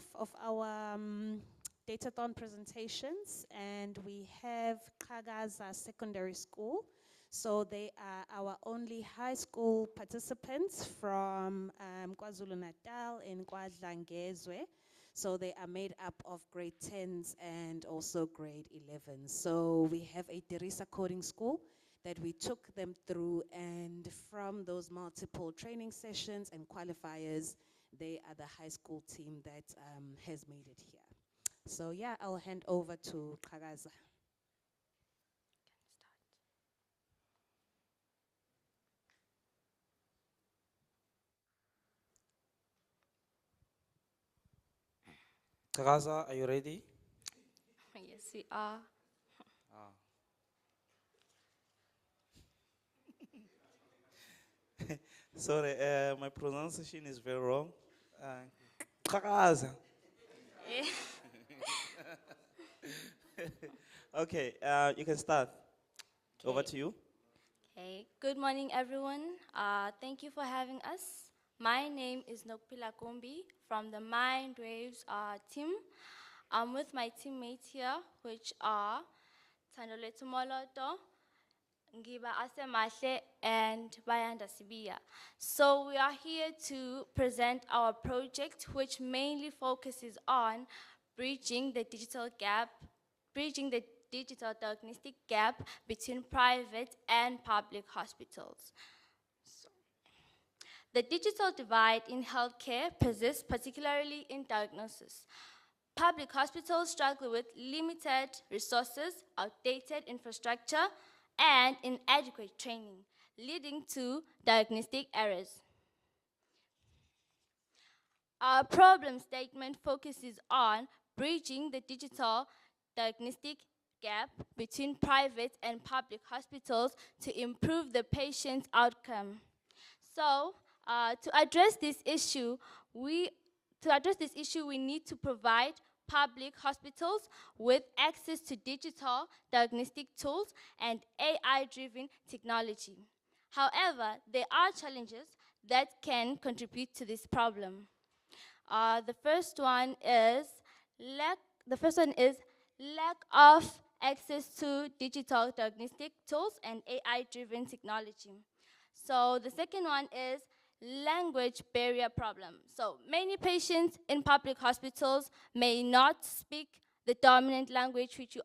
half of our Datathon presentations, and we have Kagaza Secondary School. So they are our only high school participants from KwaZulu-Natal in KwaDlangezwe. So they are made up of grade 10s and also grade 11s. So we have a Teresa coding school that we took them through, and from those multiple training sessions and qualifiers, they are the high school team that has made it here. So yeah, I'll hand over to Kagaza. Kagaza, are you ready? Yes, we are. Ah. Sorry, my pronunciation is very wrong. Kagaza. Okay, you can start. Over to you. Okay. Good morning, everyone. Thank you for having us. My name is Nokpila Kombi from the Mind Waves team. I'm with my teammates here, which are Thandolethu Moloto, Ngiba Asemahle, and Bayanda Sibiya. So we are here to present our project, which mainly focuses on bridging the digital diagnostic gap between private and public hospitals. The digital divide in healthcare persists, particularly in diagnosis. Public hospitals struggle with limited resources, outdated infrastructure, and inadequate training, leading to diagnostic errors. Our problem statement focuses on bridging the digital diagnostic gap between private and public hospitals to improve the patient's outcome. So, to address this issue, we need to provide public hospitals with access to digital diagnostic tools and AI-driven technology. However, there are challenges that can contribute to this problem. The first one is lack of access to digital diagnostic tools and AI-driven technology. So the second one is language barrier problem. So many patients in public hospitals may not speak the dominant language, which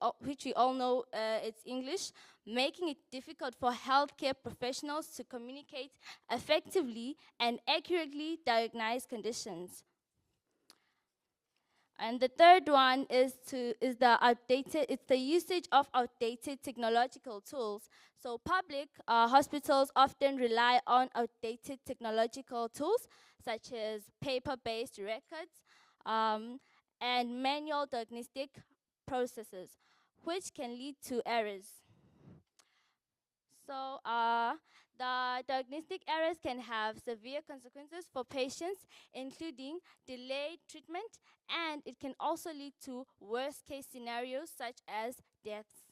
we all know it's English, making it difficult for healthcare professionals to communicate effectively and accurately diagnose conditions. And the third one is the usage of outdated technological tools. So public hospitals often rely on outdated technological tools such as paper-based records and manual diagnostic processes, which can lead to errors. So the diagnostic errors can have severe consequences for patients, including delayed treatment, and it can also lead to worst-case scenarios such as deaths.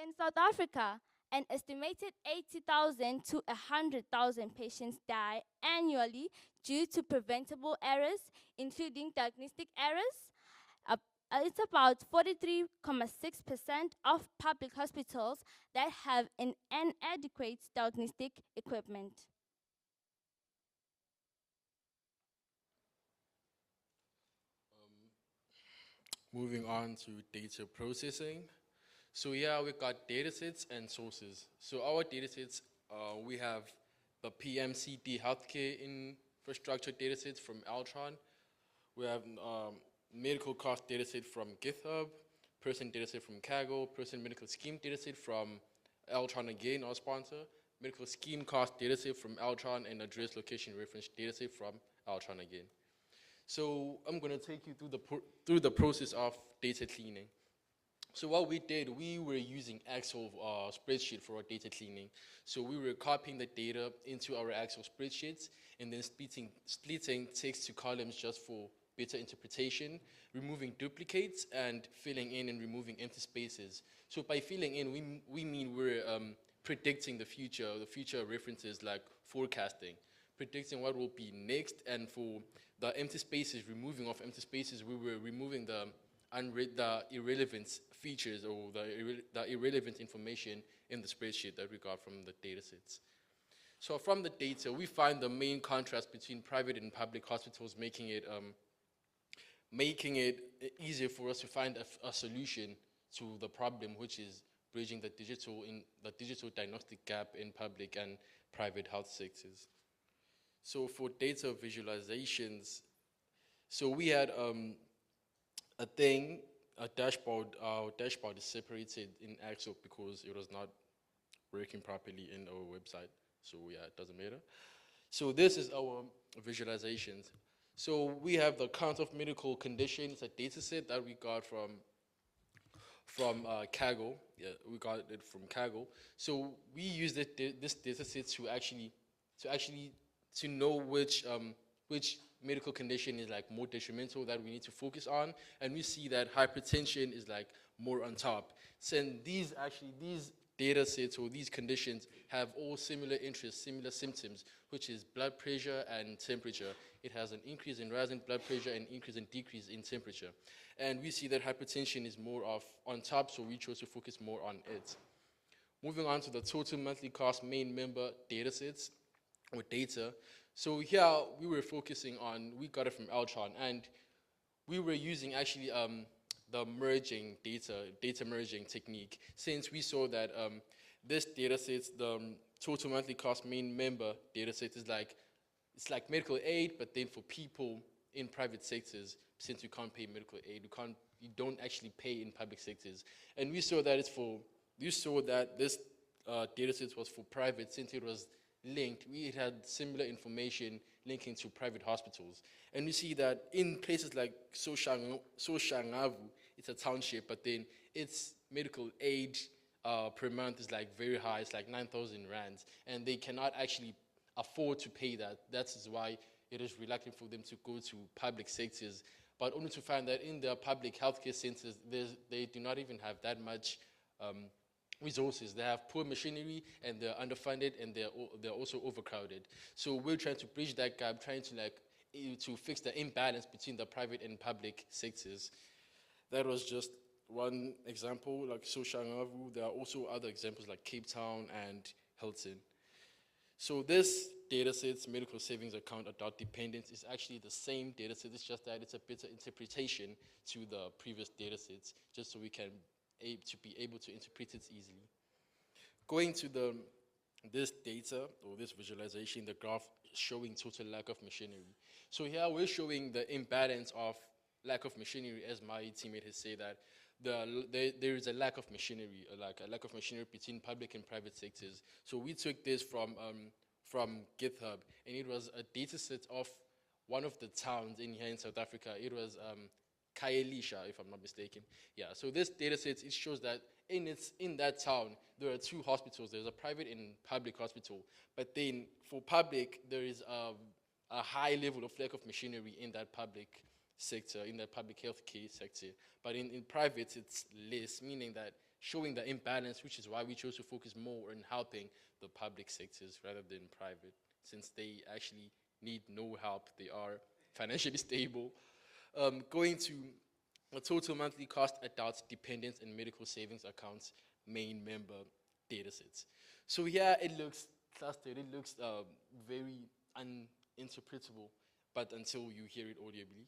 In South Africa, an estimated 80,000 to 100,000 patients die annually due to preventable errors, including diagnostic errors. It's about 43.6% of public hospitals that have an inadequate diagnostic equipment. Moving on to data processing. So yeah, we got datasets and sources. So our datasets, we have the PMCD healthcare infrastructure datasets from Altron. We have medical cost dataset from GitHub, person dataset from Kaggle, person medical scheme dataset from Altron again, our sponsor, medical scheme cost dataset from Altron, and address location reference dataset from Altron again. So I'm going to take you through the process of data cleaning. So what we did, we were using Excel spreadsheet for our data cleaning. So we were copying the data into our Excel spreadsheets and then splitting text to columns just for better interpretation, removing duplicates, and filling in and removing empty spaces. So by filling in, we mean we're predicting the future references like forecasting. predicting what will be next, and for the empty spaces, removing of empty spaces, we were removing the irrelevant features or the irrelevant information in the spreadsheet that we got from the data sets. So from the data, we find the main contrast between private and public hospitals, making it easier for us to find a solution to the problem, which is bridging the digital diagnostic gap in public and private health sectors. So for data visualizations, so we had a dashboard. Our dashboard is separated in Excel because it was not working properly in our website. So yeah, it doesn't matter. So this is our visualizations. So we have the count of medical conditions, a data set that we got from Kaggle. Yeah, we got it from Kaggle. So we use this data set to know which medical condition is like more detrimental that we need to focus on, and we see that hypertension is like more on top. So these data sets or these conditions have all similar interests, similar symptoms, which is blood pressure and temperature. It has an increase in rise in blood pressure and increase and decrease in temperature. And we see that hypertension is more of on top, so we chose to focus more on it. Moving on to the total monthly cost main member data sets or data. So here we were focusing on, we got it from Altron, and we were using actually the data merging technique, since we saw that this data set, the total monthly cost main member data set is it's like medical aid, but then for people in private sectors, since you can't pay medical aid, you don't actually pay in public sectors. And we saw that this data set was for private, since it was linked. We had similar information linking to private hospitals. And we see that in places like Soshangavu, it's a township, but then its medical aid per month is like very high. It's like 9,000 rands, and they cannot actually afford to pay that. That is why it is reluctant for them to go to public sectors, but only to find that in their public healthcare centers, they do not even have that much resources. They have poor machinery, and they're underfunded, and they're also overcrowded. So we're trying to bridge that gap, trying to fix the imbalance between the private and public sectors. That was just one example, like Soshangavu. There are also other examples like Cape Town and Hilton. So this data set's medical savings account adult dependence is actually the same data set. It's just that it's a better interpretation to the previous data sets, just so we can be able to interpret it easily. Going to this data or this visualization, the graph showing total lack of machinery. So here we're showing the imbalance of lack of machinery, as my teammate has said that there is a lack of machinery, a lack of machinery between public and private sectors. So we took this from GitHub, and it was a data set of one of the towns here in South Africa. It was Kaelisha, if I'm not mistaken. Yeah, so this data set, it shows that in that town, there are two hospitals. There's a private and public hospital. But then for public, there is a high level of lack of machinery in that public sector, in the public healthcare sector. But in private, it's less, meaning that showing the imbalance, which is why we chose to focus more on helping the public sectors rather than private, since they actually need no help. They are financially stable. Going to a total monthly cost adults, dependents, and medical savings accounts main member data sets. So here it looks clustered, it looks very uninterpretable, but until you hear it audibly.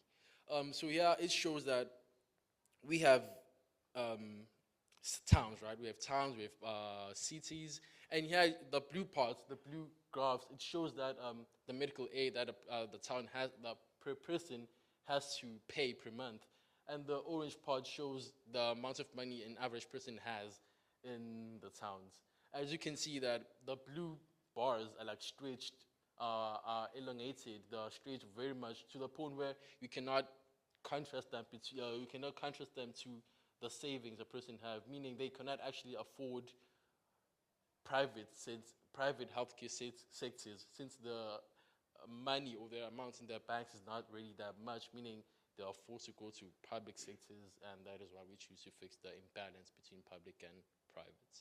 So here it shows that we have towns, right? We have towns, we have cities, and here the blue parts, the blue graphs, it shows that the medical aid that the town has, that per person has to pay per month, and the orange part shows the amount of money an average person has in the towns. As you can see that the blue bars are like stretched, are elongated, they are stretched very much to the point where you cannot contrast them to the savings a person have, meaning they cannot actually afford private healthcare sectors, since the money or their amounts in their banks is not really that much, meaning they are forced to go to public sectors, and that is why we choose to fix the imbalance between public and private.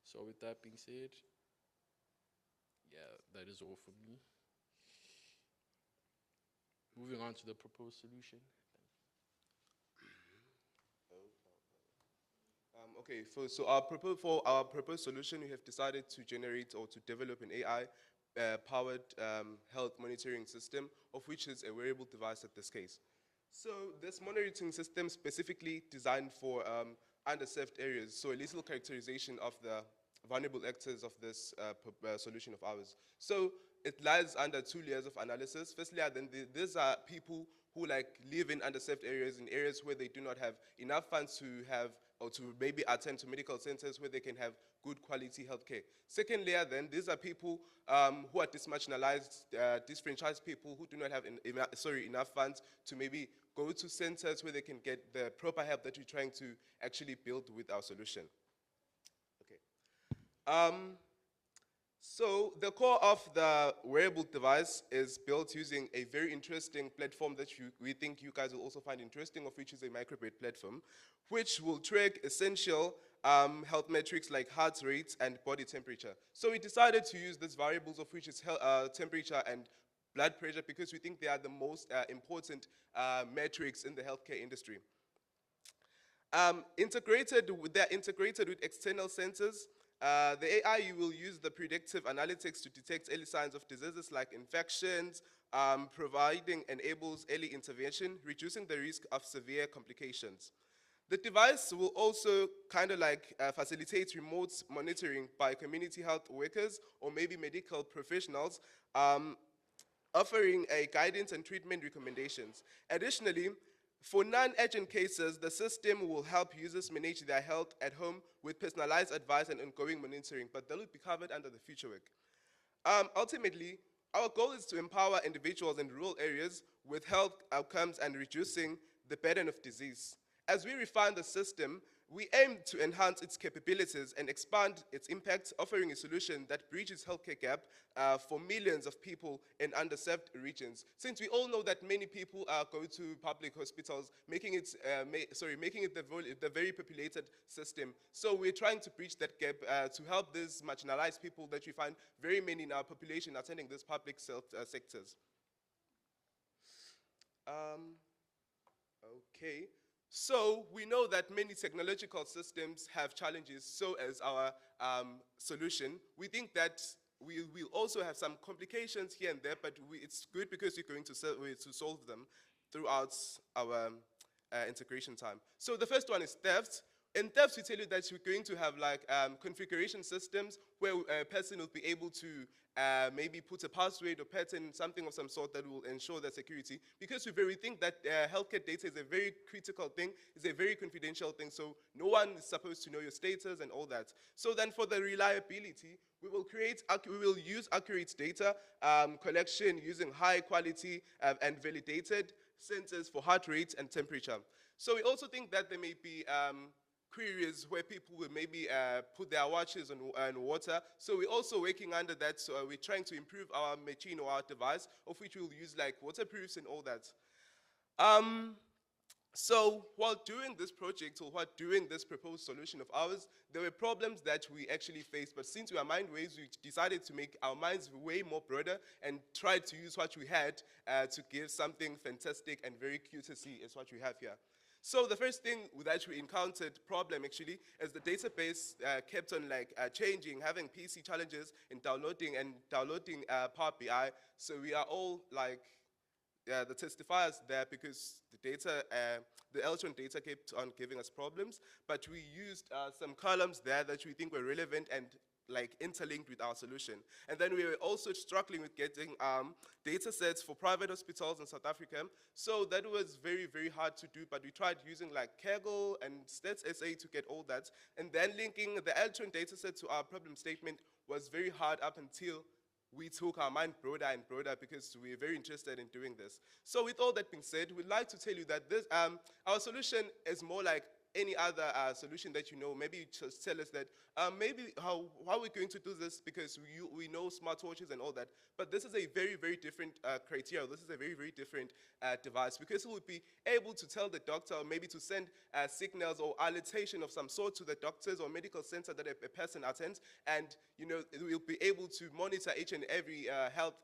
So with that being said, yeah, that is all for me. moving on to the proposed solution. Okay, so for our proposed solution, we have decided to generate or to develop an AI powered health monitoring system, of which is a wearable device at this case. So this monitoring system specifically designed for underserved areas. So a little characterization of the vulnerable actors of this solution of ours. So it lies under 2 layers of analysis. Firstly, these are people who live in underserved areas, in areas where they do not have enough funds to have or to maybe attend to medical centers where they can have good quality healthcare. Second layer then, these are people who are dismarginalized, disfranchised people who do not have enough funds to maybe go to centers where they can get the proper help that we're trying to actually build with our solution. Okay. So the core of the wearable device is built using a very interesting platform that we think you guys will also find interesting, of which is a microbit platform, which will track essential health metrics like heart rate and body temperature. So we decided to use these variables, of which is temperature and blood pressure, because we think they are the most important metrics in the healthcare industry. They're integrated with external sensors. The AI will use the predictive analytics to detect early signs of diseases like infections, providing enables early intervention, reducing the risk of severe complications. The device will also facilitate remote monitoring by community health workers or maybe medical professionals, offering a guidance and treatment recommendations. Additionally, for non-urgent cases, the system will help users manage their health at home with personalized advice and ongoing monitoring, but that will be covered under the future work. Ultimately, our goal is to empower individuals in rural areas with health outcomes and reducing the burden of disease. As we refine the system, we aim to enhance its capabilities and expand its impact, offering a solution that bridges healthcare gap for millions of people in underserved regions. Since we all know that many people go to public hospitals, making it the very populated system. So we're trying to bridge that gap to help these marginalized people that we find very many in our population attending these public sectors. Okay. So we know that many technological systems have challenges, so as our solution. We think that we will also have some complications here and there, but it's good because we're going to solve them throughout our integration time. So the first one is theft. In theft, we tell you that we're going to have configuration systems where a person will be able to maybe put a password or pattern, something of some sort that will ensure their security. Because we think that healthcare data is a very critical thing, it's a very confidential thing, so no one is supposed to know your status and all that. So then for the reliability, we will use accurate data collection using high quality and validated sensors for heart rate and temperature. So we also think that there may be queries where people will maybe put their watches on water. So we're also working under that. So we're trying to improve our machine or our device, of which we'll use waterproofs and all that. So while doing this project or while doing this proposed solution of ours, there were problems that we actually faced. But since we are mind waves, we decided to make our minds way more broader and tried to use what we had to give something fantastic and very cute to see as what we have here. So the first thing that we encountered problem actually is the database kept on changing, having PC challenges in downloading Power BI. So we are all the testifiers there because the data, the Eltron data kept on giving us problems, but we used some columns there that we think were relevant and interlinked with our solution. And then we were also struggling with getting data sets for private hospitals in South Africa. So that was very, very hard to do, but we tried using Kaggle and StatsSA to get all that. And then linking the Eltron data set to our problem statement was very hard up until we took our mind broader and broader because we're very interested in doing this. So with all that being said, we'd like to tell you that this, our solution is more like any other solution that you know, maybe you just tell us that maybe how we're going to do this, because we know smartwatches and all that, but this is a very, very different criteria. This is a very, very different device, because it would be able to tell the doctor, or maybe to send signals or alertation of some sort to the doctors or medical center that a person attends, and it will be able to monitor each and every health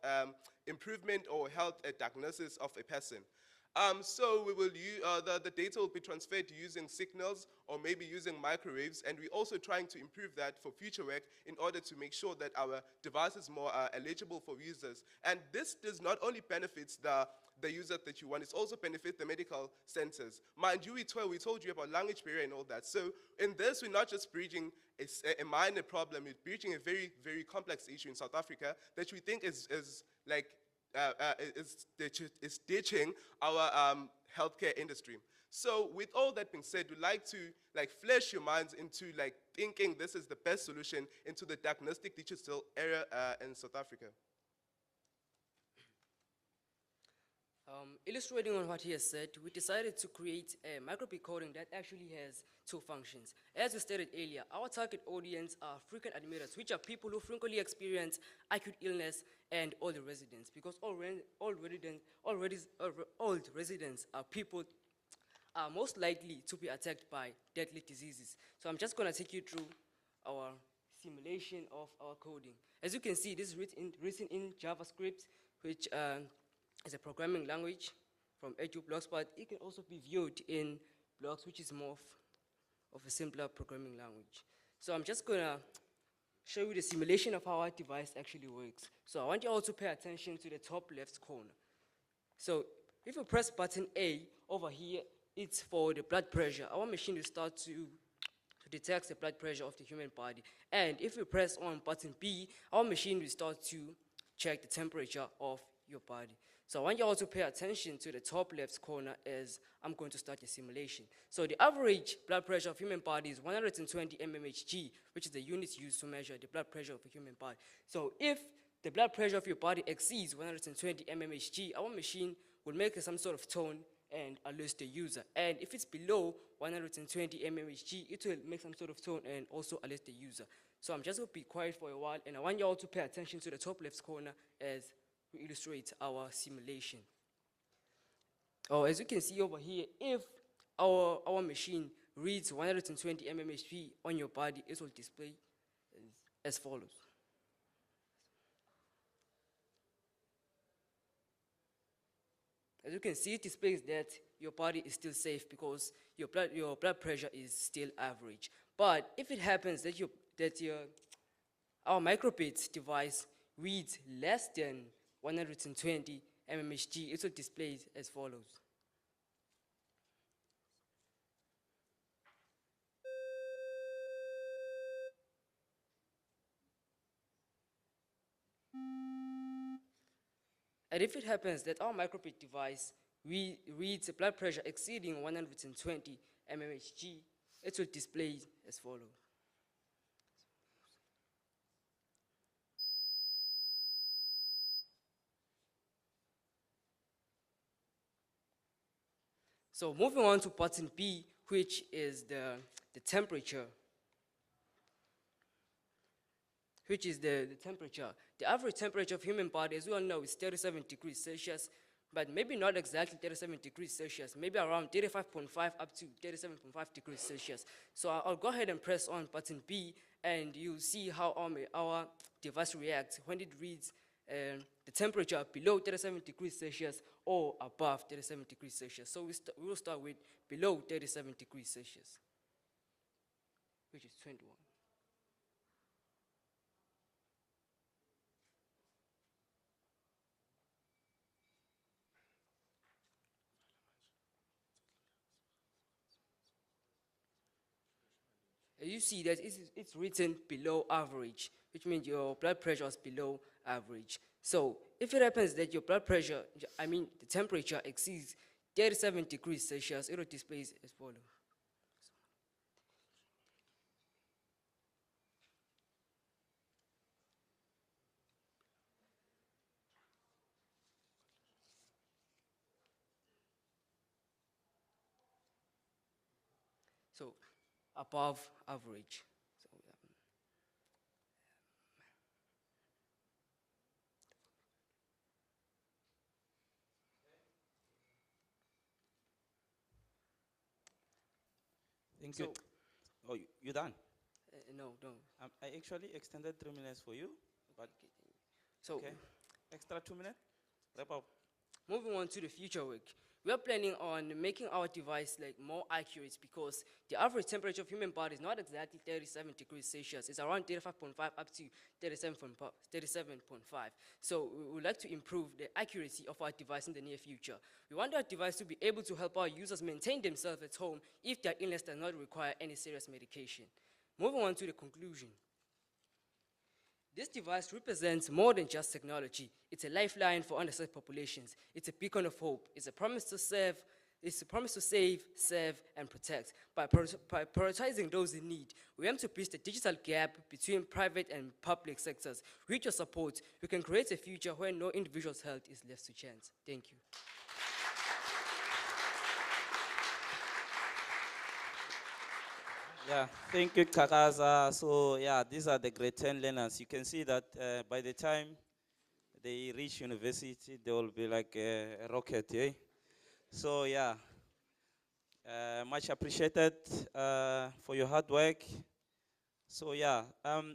improvement or health diagnosis of a person. So we will the data will be transferred using signals or maybe using microwaves, and we're also trying to improve that for future work in order to make sure that our device is more eligible for users. And this does not only benefit the user that you want, it also benefits the medical centers. Mind you, we told you about language barrier and all that. So in this, we're not just bridging a minor problem, we're bridging a very, very complex issue in South Africa that we think is like is ditching our healthcare industry. So with all that being said, we'd like to flash your minds into thinking this is the best solution into the diagnostic digital era in South Africa. Illustrating on what he has said, we decided to create a micro:bit coding that actually has two functions. As we stated earlier, our target audience are frequent admitters, which are people who frequently experience acute illness, and older residents, because old residents are people are most likely to be attacked by deadly diseases. So I'm just going to take you through our simulation of our coding. As you can see, this is written in JavaScript, which is a programming language from Edu blocks, but it can also be viewed in blocks, which is more of a simpler programming language. So I'm just going to show you the simulation of how our device actually works. So I want you all to pay attention to the top left corner. So if you press button A over here, it's for the blood pressure. Our machine will start to detect the blood pressure of the human body. And if you press on button B, our machine will start to check the temperature of your body. So I want you all to pay attention to the top left corner as I'm going to start the simulation. So the average blood pressure of human body is 120 mmHg, which is the unit used to measure the blood pressure of a human body. So if the blood pressure of your body exceeds 120 mmHg, our machine will make some sort of tone and alert the user. And if it's below 120 mmHg, it will make some sort of tone and also alert the user. So I'm just going to be quiet for a while, and I want you all to pay attention to the top left corner as we illustrate our simulation. As you can see over here, if our machine reads 120 mmHg on your body, it will display as follows. As you can see, it displays that your body is still safe because your blood pressure is still average. But if it happens that our micro:bit device reads less than 120 mmHg, it will display as follows. And if it happens that our micro:bit device reads a blood pressure exceeding 120 mmHg, it will display as follows. So moving on to button B, which is the temperature, which is the temperature. The average temperature of human body, as we all know, is 37 degrees Celsius, but maybe not exactly 37 degrees Celsius, maybe around 35.5 up to 37.5 degrees Celsius. So I'll go ahead and press on button B, and you'll see how our device reacts when it reads the temperature below 37 degrees Celsius or above 37 degrees Celsius. So we will start with below 37 degrees Celsius, which is 21. You see that it's written below average, which means your blood pressure is below average. So if it happens that your blood pressure, the temperature exceeds 37 degrees Celsius, it will display as follows. So above average. So Thank you. so Oh, you done? no, no. I actually extended 3 minutes for you, but Okay, thank you. So okay. Extra 2 minutes? Wrap up. moving on to the future work, we are planning on making our device like more accurate because the average temperature of human body is not exactly 37 degrees Celsius. It's around 35.5 up to 37.5. So we would like to improve the accuracy of our device in the near future. We want our device to be able to help our users maintain themselves at home if their illness does not require any serious medication. Moving on to the conclusion. This device represents more than just technology. It's a lifeline for underserved populations. It's a beacon of hope. It's a promise to serve. It's a promise to save, serve, and protect. By prioritizing those in need, we aim to bridge the digital gap between private and public sectors. With your support, we can create a future where no individual's health is left to chance. Thank you. Yeah, thank you, Kakaza. So yeah, these are the grade 10 learners. You can see that by the time they reach university, they will be like a rocket, yeah? So yeah, much appreciated for your hard work. So yeah,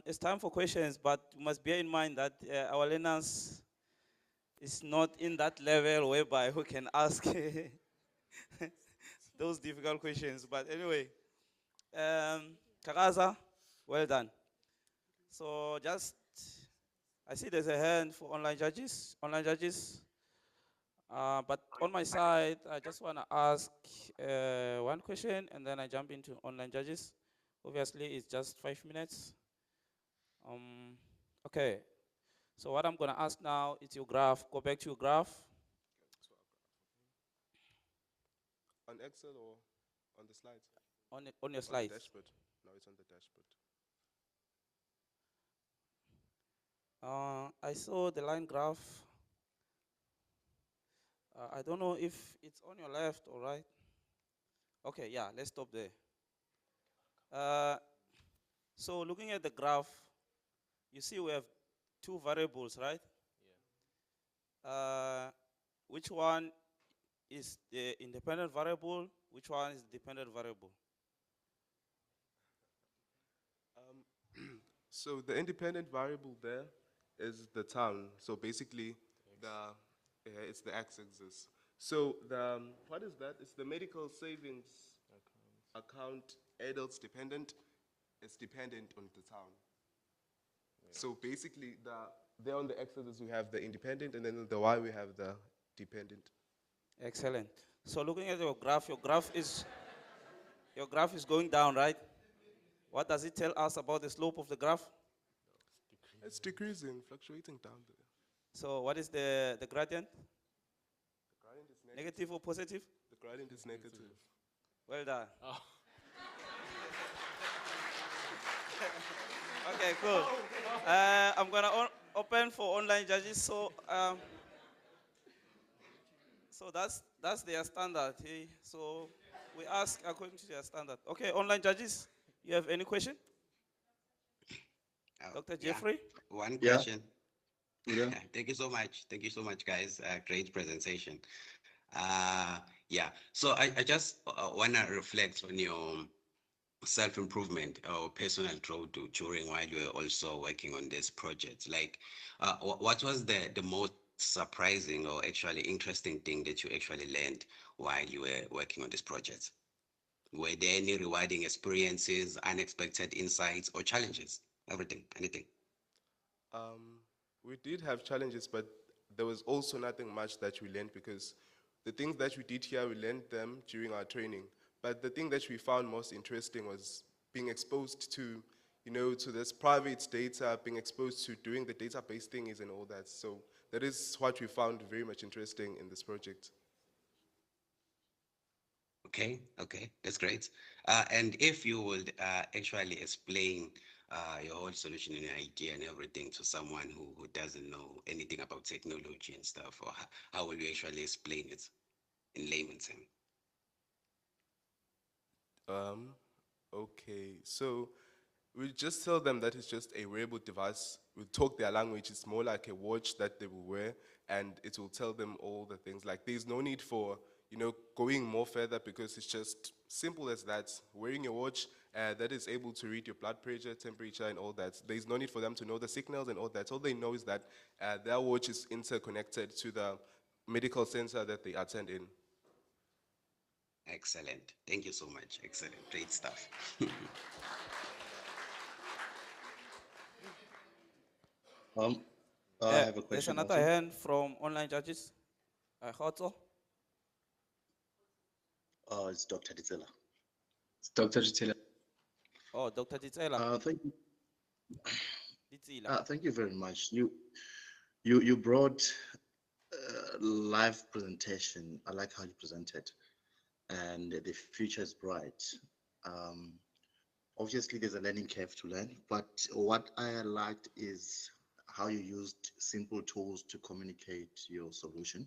it's time for questions, but you must bear in mind that our learners is not in that level whereby who can ask those difficult questions. But anyway, Kakaza, well done. So just, I see there's a hand for online judges. Online judges. But on my side, I just want to ask one question and then I jump into online judges. Obviously, it's just 5 minutes. Okay, so what I'm going to ask now is your graph. Go back to your graph. On Excel or on the slides? On your On the slides. dashboard. No, it's on the dashboard. I saw the line graph. I don't know if it's on your left or right. Okay, yeah, let's stop there. So looking at the graph, you see we have two variables, right? Which one is the independent variable? Which one is the dependent variable? So the independent variable there is the town. So basically, it's the x-axis. So what is that? It's the medical savings account adults dependent. It's dependent on the town. So basically, there on the x-axis we have the independent, and then on the y we have the dependent. Excellent. So looking at your graph is going down, right? What does it tell us about the slope of the graph? It's decreasing, fluctuating down there. So what is the gradient? The gradient is Negative or positive? The gradient is negative. Well done. Okay, cool. I'm gonna open for online judges. So that's their standard. Hey? So we ask according to their standard. Okay, online judges, you have any question? Dr. Yeah, Jeffrey? one Yeah. question. Yeah. Thank you so much. Thank you so much, guys. Great presentation. Yeah, so I just want to reflect on your self-improvement or personal growth during while you were also working on this project. Like, what was the most surprising or actually interesting thing that you actually learned while you were working on this project? Were there any rewarding experiences, unexpected insights, or challenges? Everything, anything. We did have challenges, but there was also nothing much that we learned because the things that we did here, we learned them during our training. But the thing that we found most interesting was being exposed to, to this private data, being exposed to doing the database things and all that. So that is what we found very much interesting in this project. Okay, okay, that's great. And if you would actually explain your whole solution and your idea and everything to someone who doesn't know anything about technology and stuff, or how will you actually explain it in layman's terms? Okay, so we just tell them that it's just a wearable device. We talk their language. It's more like a watch that they will wear, and it will tell them all the things. Like there's no need for going more further because it's just simple as that. Wearing a watch that is able to read your blood pressure, temperature, and all that. There's no need for them to know the signals and all that. All they know is that their watch is interconnected to the medical center that they attend in. Excellent. Thank you so much. Excellent. Great stuff. Um, I have a There's question another also. hand from online judges. Hoto. It's Dr. Dizela. It's Dr. Chitila. Oh, Dr. Titela. Thank you. Titila. Thank you very much. You brought live presentation. I like how you presented, and the future is bright. Um, Obviously, there's a learning curve to learn, but what I liked is how you used simple tools to communicate your solution.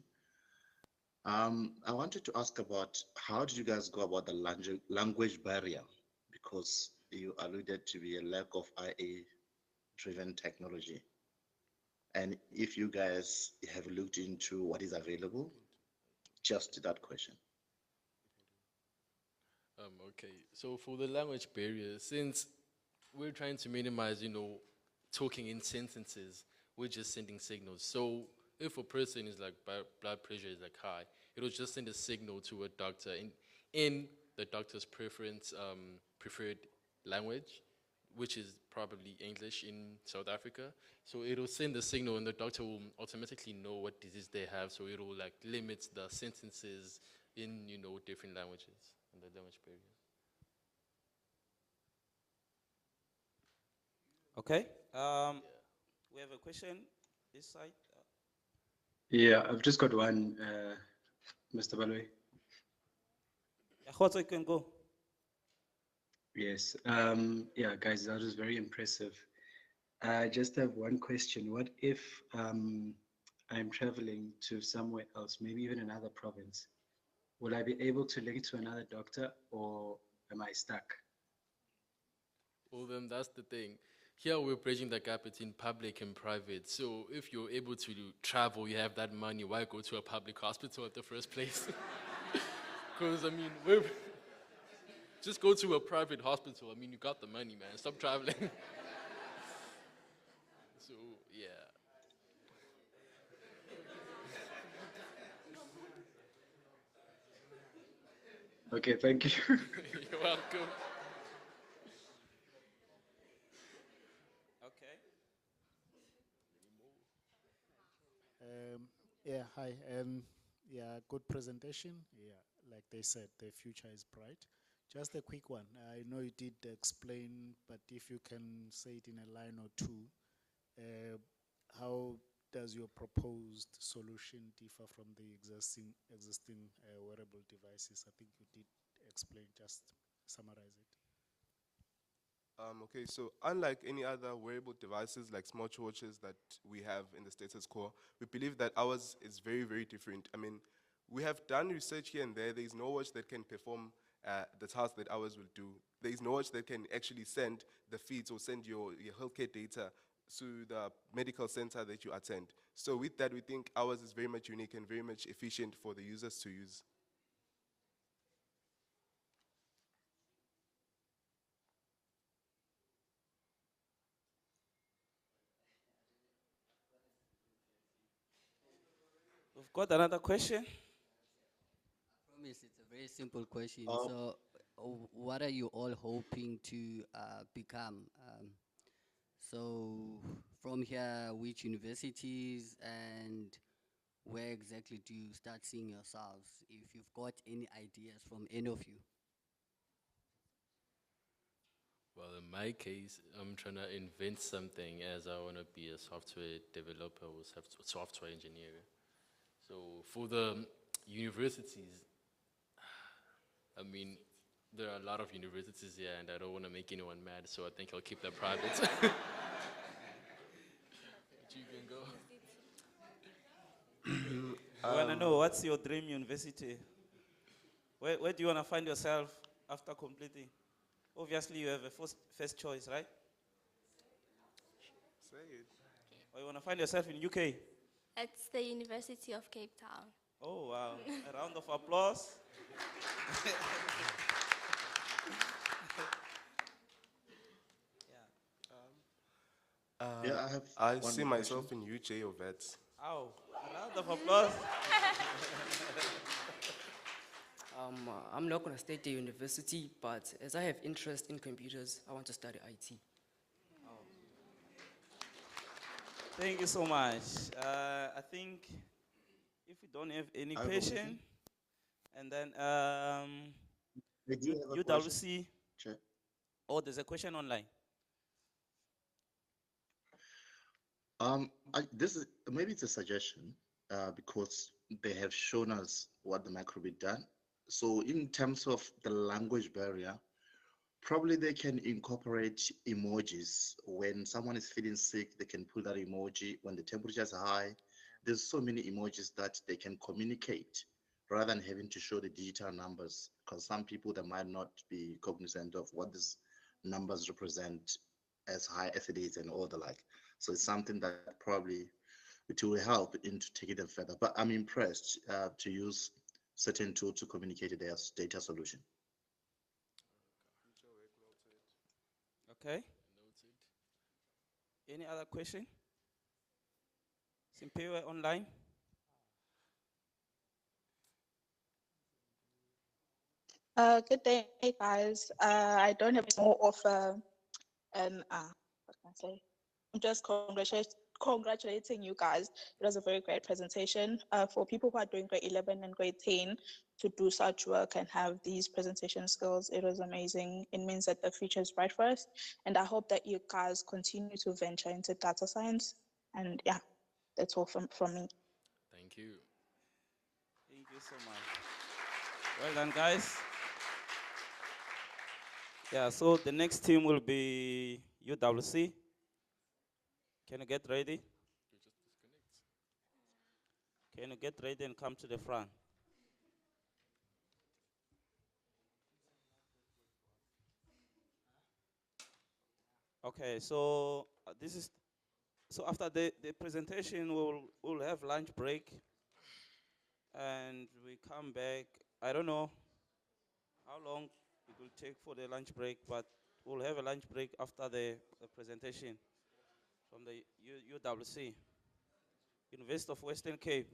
I wanted to ask about how did you guys go about the language barrier? Because you alluded to be a lack of IA-driven technology. And if you guys have looked into what is available, just that question. Okay, so for the language barrier, since we're trying to minimize, talking in sentences, we're just sending signals. So if a person is like blood pressure is like high, it'll just send a signal to a doctor in the doctor's preferred language, which is probably English in South Africa. So it'll send the signal, and the doctor will automatically know what disease they have. So it'll like limit the sentences in different languages and the language barrier. Okay. We have a question this side. Yeah, I've just got one, Mr. Balwe. Hoto, you can go. Yes. Yeah, guys, that was very impressive. I just have one question. What if I'm traveling to somewhere else, maybe even another province? Will I be able to link to another doctor, or am I stuck? Well, then that's the thing. Here we're bridging the gap between public and private. So if you're able to travel, you have that money, why go to a public hospital at the first place? Because, I mean, just go to a private hospital. I mean, you got the money, man. Stop traveling. So, yeah. Okay, thank you. You're welcome. Okay. Yeah, hi. Yeah, good presentation. Yeah, like they said, the future is bright. Just a quick one. I know you did explain, but if you can say it in a line or two, how does your proposed solution differ from the existing wearable devices? I think you did explain. Just summarize it. Okay, so unlike any other wearable devices like smartwatches that we have in the status quo, we believe that ours is very, very different. I mean, we have done research here and there. There is no watch that can perform the task that ours will do. There is no watch that can actually send the feeds or send your healthcare data to the medical center that you attend. So with that, we think ours is very much unique and very much efficient for the users to use. We've got another question. Promise it's a very simple question. Um, So, what are you all hoping to become? So, from here, which universities and where exactly do you start seeing yourselves? If you've got any ideas from any of you. Well, in my case, I'm trying to invent something as I want to be a software developer or software engineer. So for the universities, I mean, there are a lot of universities here, and I don't want to make anyone mad, so I think I'll keep that private. But you can go. I want to know what's your dream university? Where do you want to find yourself after completing? Obviously, you have a first choice, right? Say it. Or you want to find yourself in UK? It's the University of Cape Town. Oh, wow. A round of applause. Yeah, I have I one see more question. myself in UJ or VETS. Ow. A round of applause. I'm not going to stay at the university, but as I have interest in computers, I want to study IT. Thank you so much. I think if we don't have any I have a question. question, and then I do have a question. UWC, Chair. oh, there's a question online. This is maybe it's a suggestion because they have shown us what the microbit done. So in terms of the language barrier, probably they can incorporate emojis. When someone is feeling sick, they can pull that emoji. When the temperature is high, there's so many emojis that they can communicate rather than having to show the digital numbers. Because some people that might not be cognizant of what these numbers represent as high as it is and all the like. So it's something that probably it will help into taking them further. But I'm impressed to use certain tool to communicate their data solution. Okay. Any other question? Simpewe online. Good day, guys. I don't have more of what can I say? I'm just congratulating you guys. It was a very great presentation. For people who are doing grade 11 and grade 10 to do such work and have these presentation skills, it was amazing. It means that the future is bright for us. And I hope that you guys continue to venture into data science. And yeah, that's all from me. Thank you. Thank you so much. Well done, guys. Yeah, so the next team will be UWC. Can you get ready? Can you get ready and come to the front? Okay, so this is so after the presentation we'll have lunch break and we come back. I don't know how long it will take for the lunch break, but we'll have a lunch break after the presentation from the UWC, University of Western Cape.